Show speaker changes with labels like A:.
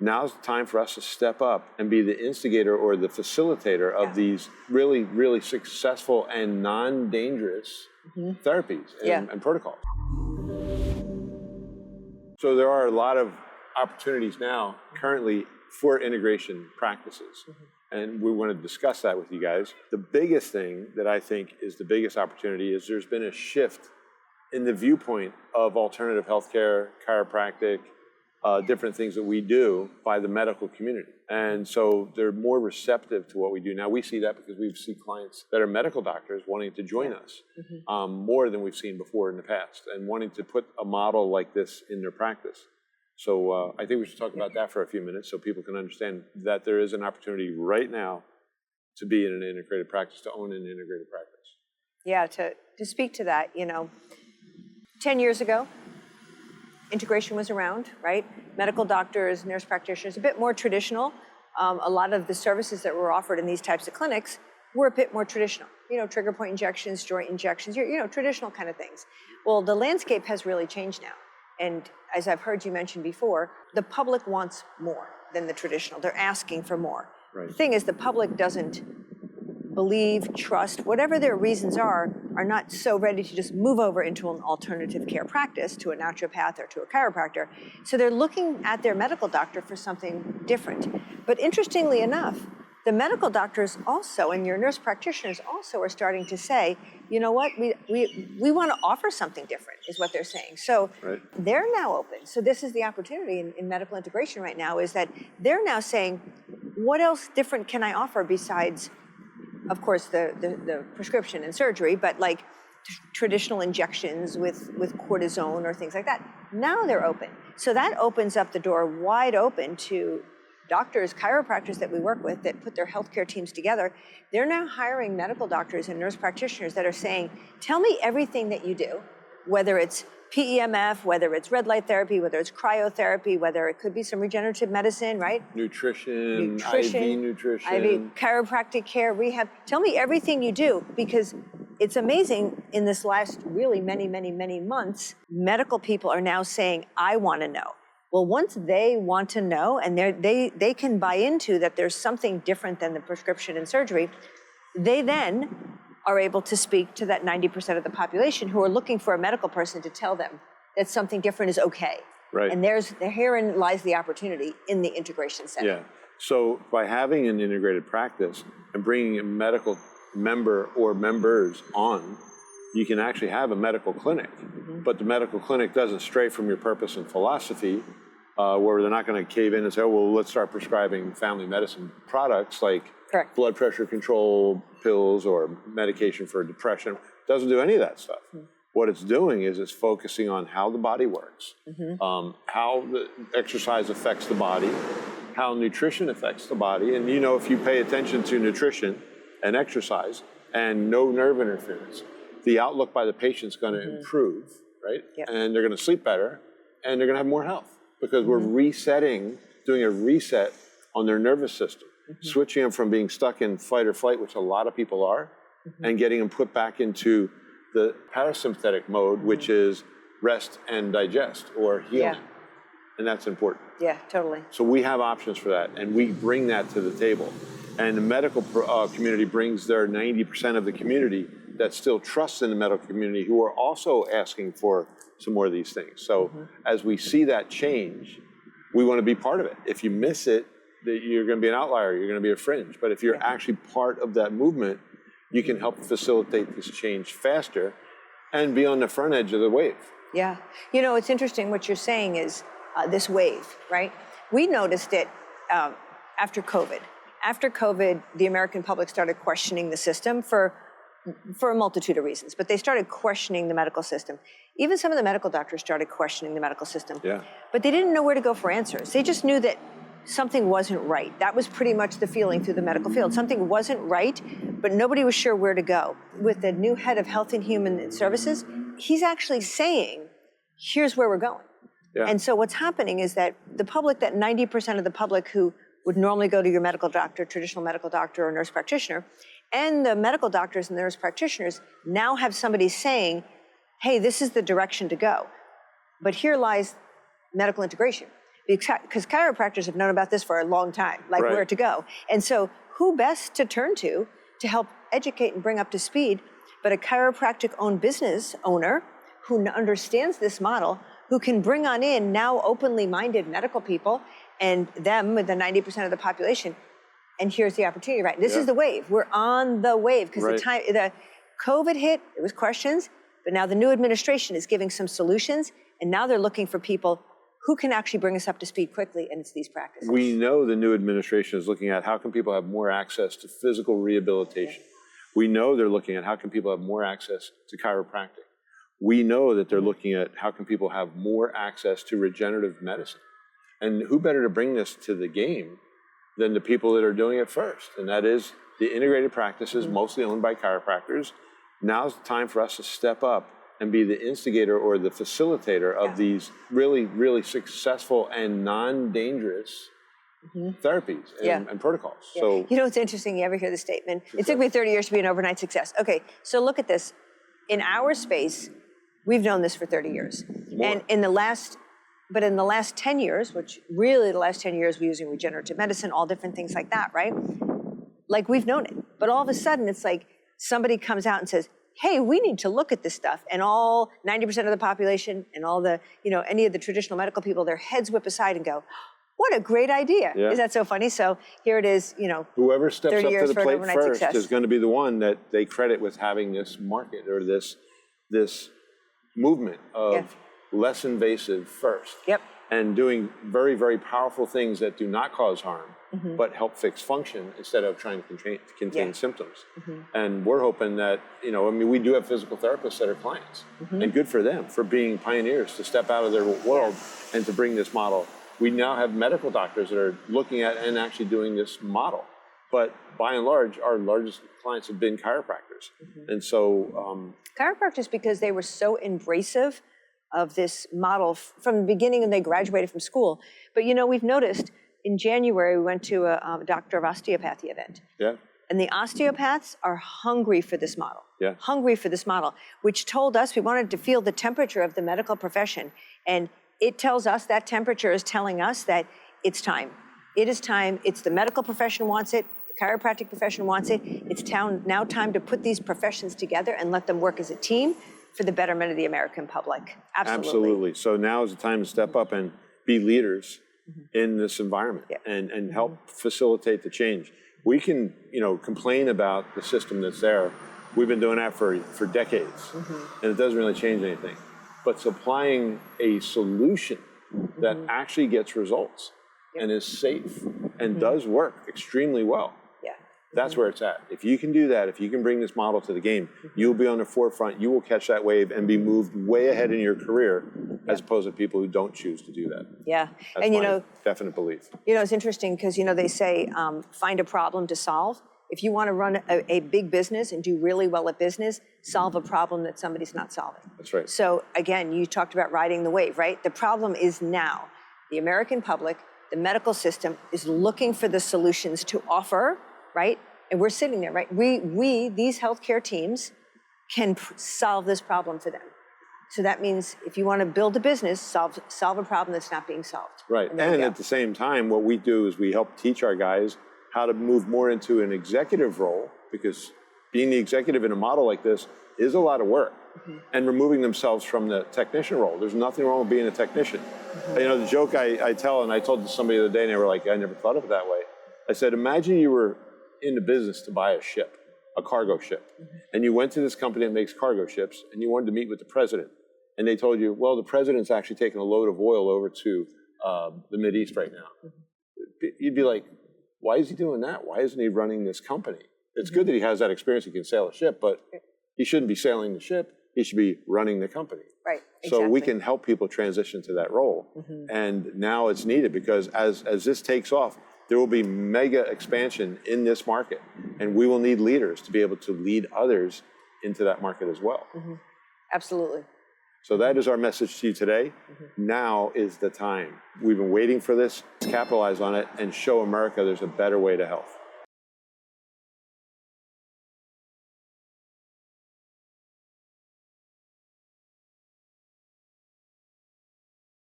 A: Now's the time for us to step up and be the instigator or the facilitator of these really, really successful and non-dangerous therapies and protocols. So there are a lot of opportunities now currently for integration practices. And we want to discuss that with you guys. The biggest thing that I think is the biggest opportunity is there's been a shift in the viewpoint of alternative healthcare, chiropractic, different things that we do by the medical community. And so they're more receptive to what we do. Now we see that because we see clients that are medical doctors wanting to join us more than we've seen before in the past and wanting to put a model like this in their practice. So I think we should talk about that for a few minutes so people can understand that there is an opportunity right now to be in an integrated practice, to own an integrated practice.
B: Yeah, to speak to that, 10 years ago, integration was around, right? Medical doctors, nurse practitioners, a bit more traditional. A lot of the services that were offered in these types of clinics were a bit more traditional. Trigger point injections, joint injections, traditional kind of things. Well, the landscape has really changed now. And as I've heard you mention before, the public wants more than the traditional. They're asking for more.
A: Right.
B: The thing is, the public doesn't believe, trust, whatever their reasons are not so ready to just move over into an alternative care practice, to a naturopath or to a chiropractor. So they're looking at their medical doctor for something different. But interestingly enough, the medical doctors also, and your nurse practitioners also, are starting to say, you know what, we want to offer something different, is what they're saying. So they're now open. So this is the opportunity in medical integration right now, is that they're now saying, what else different can I offer besides, of course, the prescription and surgery, but like traditional injections with cortisone or things like that. Now they're open. So that opens up the door wide open to doctors, chiropractors that we work with that put their healthcare teams together. They're now hiring medical doctors and nurse practitioners that are saying, tell me everything that you do, whether it's PEMF, whether it's red light therapy, whether it's cryotherapy, whether it could be some regenerative medicine, right?
A: Nutrition, IV nutrition.
B: IV, chiropractic care, rehab. Tell me everything you do, because it's amazing, in this last really many, many, many months, medical people are now saying, I want to know. Well, once they want to know and they can buy into that there's something different than the prescription and surgery, they then are able to speak to that 90% of the population who are looking for a medical person to tell them that something different is okay.
A: Right.
B: And herein lies the opportunity in the integration setting.
A: Yeah. So by having an integrated practice and bringing a medical member or members on, you can actually have a medical clinic. But the medical clinic doesn't stray from your purpose and philosophy, where they're not going to cave in and say, oh, well, let's start prescribing family medicine products like blood pressure control pills or medication for depression. It doesn't do any of that stuff. What it's doing is it's focusing on how the body works, how the exercise affects the body, how nutrition affects the body. And if you pay attention to nutrition and exercise and no nerve interference, the outlook by the patient's going to improve, right? Yep. And they're going to sleep better and they're going to have more health, because we're doing a reset on their nervous system, switching them from being stuck in fight or flight, which a lot of people are, and getting them put back into the parasympathetic mode, which is rest and digest, or healing. And that's important.
B: Yeah, totally.
A: So we have options for that, and we bring that to the table. And the medical community brings their 90% of the community that still trusts in the medical community, who are also asking for some more of these things. So as we see that change, we want to be part of it. If you miss it, you're going to be an outlier, you're going to be a fringe. But if you're actually part of that movement, you can help facilitate this change faster and be on the front edge of the wave.
B: Yeah. It's interesting what you're saying is this wave, right? We noticed it after COVID. After COVID, the American public started questioning the system for a multitude of reasons, but they started questioning the medical system. Even some of the medical doctors started questioning the medical system. Yeah. But they didn't know where to go for answers. They just knew that something wasn't right. That was pretty much the feeling through the medical field. Something wasn't right, but nobody was sure where to go. With the new head of Health and Human Services, he's actually saying, here's where we're going. Yeah. And so what's happening is that the public, that 90% of the public who would normally go to your medical doctor, traditional medical doctor or nurse practitioner, and the medical doctors and the nurse practitioners now have somebody saying, hey, this is the direction to go. But here lies medical integration. because chiropractors have known about this for a long time, like
A: Right.
B: where to go. And so who best to turn to help educate and bring up to speed, but a chiropractic-owned business owner who understands this model, who can bring on in now openly minded medical people and them with the 90% of the population. And here's the opportunity, right? This is the wave. We're on the wave because the COVID hit, it was questions, but now the new administration is giving some solutions, and now they're looking for people who can actually bring us up to speed quickly, and it's these practices.
A: We know the new administration is looking at how can people have more access to physical rehabilitation. We know they're looking at how can people have more access to chiropractic. We know that they're looking at how can people have more access to regenerative medicine. And who better to bring this to the game than the people that are doing it first? And that is the integrated practices, mostly owned by chiropractors. Now's the time for us to step up and be the instigator or the facilitator of these really, really successful and non-dangerous therapies and protocols. So,
B: you know, it's interesting, you ever hear the statement, it took me 30 years to be an overnight success. Okay, so look at this. In our space, we've known this for 30 years.
A: More.
B: And in the last 10 years, which really the last 10 years we're using regenerative medicine, all different things like that, right? Like we've known it. But all of a sudden it's like somebody comes out and says, hey, we need to look at this stuff. And all 90% of the population and all the, any of the traditional medical people, their heads whip aside and go, what a great idea.
A: Yeah.
B: Is that so funny? So here it is,
A: whoever steps
B: 30
A: up
B: years
A: to the
B: for an
A: plate
B: overnight
A: first
B: success.
A: is going to be the one that they credit with having this market or this movement of less invasive first.
B: Yep.
A: And doing very, very powerful things that do not cause harm, but help fix function instead of trying to contain symptoms. And we're hoping that, we do have physical therapists that are clients, and good for them for being pioneers to step out of their world and to bring this model. We now have medical doctors that are looking at and actually doing this model. But by and large, our largest clients have been chiropractors. And so...
B: chiropractors, because they were so embracive of this model from the beginning when they graduated from school. But we've noticed in January, we went to a doctor of osteopathy event.
A: Yeah.
B: And the osteopaths are hungry for this model.
A: Yeah.
B: Hungry for this model, which told us we wanted to feel the temperature of the medical profession. And it tells us, that temperature is telling us that it's time. It is time. It's the medical profession wants it. The chiropractic profession wants it. It's now time to put these professions together and let them work as a team for the betterment of the American public. Absolutely.
A: Absolutely. So now is the time to step up and be leaders in this environment and help facilitate the change. We can, complain about the system that's there. We've been doing that for decades, and it doesn't really change anything. But supplying a solution that actually gets results and is safe and does work extremely well, that's where it's at. If you can do that, if you can bring this model to the game, you'll be on the forefront, you will catch that wave and be moved way ahead in your career as opposed to people who don't choose to do that.
B: Yeah.
A: That's my definite belief.
B: It's interesting because, they say, find a problem to solve. If you want to run a big business and do really well at business, solve a problem that somebody's not solving.
A: That's right.
B: So again, you talked about riding the wave, right? The problem is now. The American public, the medical system is looking for the solutions to offer, right? And we're sitting there, right? These healthcare teams can solve this problem for them. So that means if you want to build a business, solve a problem that's not being solved.
A: Right. And at the same time, what we do is we help teach our guys how to move more into an executive role, because being the executive in a model like this is a lot of work, and removing themselves from the technician role. There's nothing wrong with being a technician. The joke I tell, and I told somebody the other day, and they were like, I never thought of it that way. I said, imagine you were in the business to buy a ship, a cargo ship, and you went to this company that makes cargo ships, and you wanted to meet with the president, and they told you, well, the president's actually taking a load of oil over to the Mideast right now. You'd be like, why is he doing that? Why isn't he running this company? It's good that he has that experience, he can sail a ship, but he shouldn't be sailing the ship, he should be running the company.
B: Right, exactly.
A: So we can help people transition to that role, and now it's needed because as this takes off, there will be mega expansion in this market, and we will need leaders to be able to lead others into that market as well.
B: Absolutely.
A: So that is our message to you today. Now is the time. We've been waiting for this. Let's capitalize on it and show America there's a better way to health.